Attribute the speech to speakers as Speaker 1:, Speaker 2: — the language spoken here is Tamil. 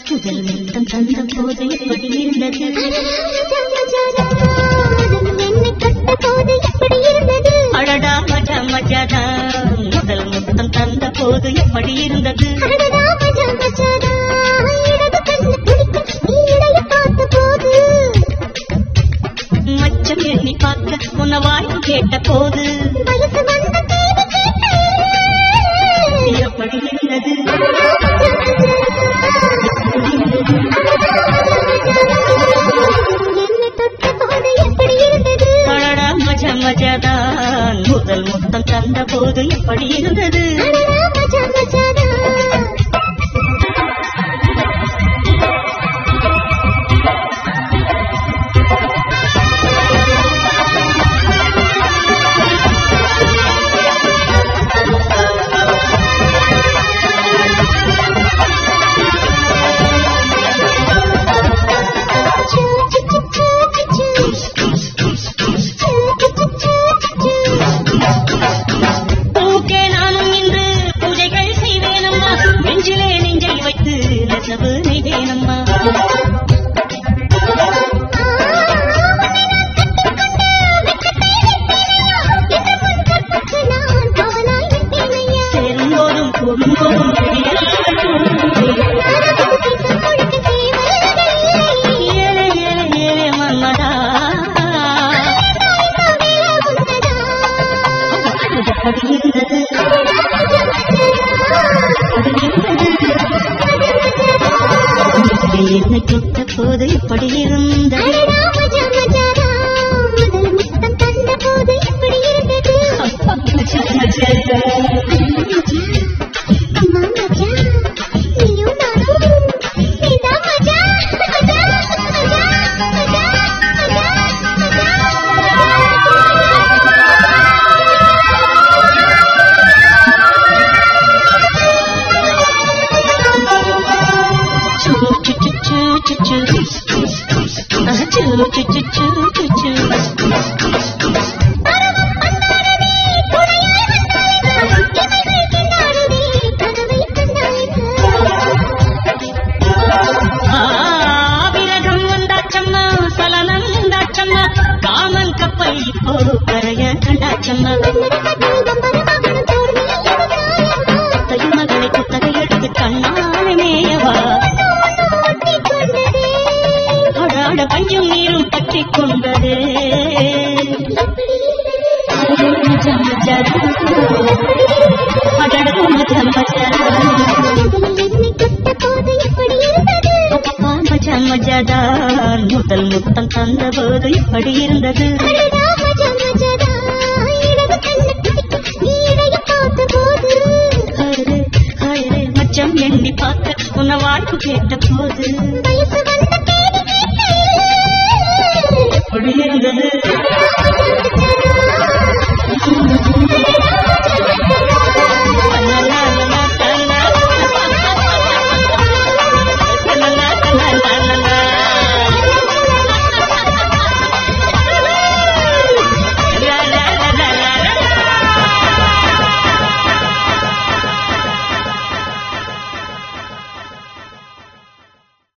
Speaker 1: முதல் முத்தம் தந்த போது எப்படி இருந்தது? அடடா மஜா மஜாதா முதல் முத்தம் தந்த போது எப்படி இருந்தது? மச்சம் எண்ணி பார்க்க உன்ன வாய்ப்பு கேட்ட போது எப்படி இருந்தது? அடடா மஜா மஜாதான் முதல் முத்தம் தந்த போது எப்படி இருந்தது? என்னை தொட்ட போது இப்படி இருந்தது? காமன் கப்பை இப்போ கரைய கண்டாச்சம்மா மகளை குத்தகை எடுத்து கண்ணாலே மேயவா அடாட பஞ்சும் நீரும் பற்றி கொண்டது மஜாதான் முதல் முத்தம் தந்த போது இப்படி இருந்தது? மச்சம் எண்ணி பார்க்க உன்ன வாழ்க்கை கேட்ட போது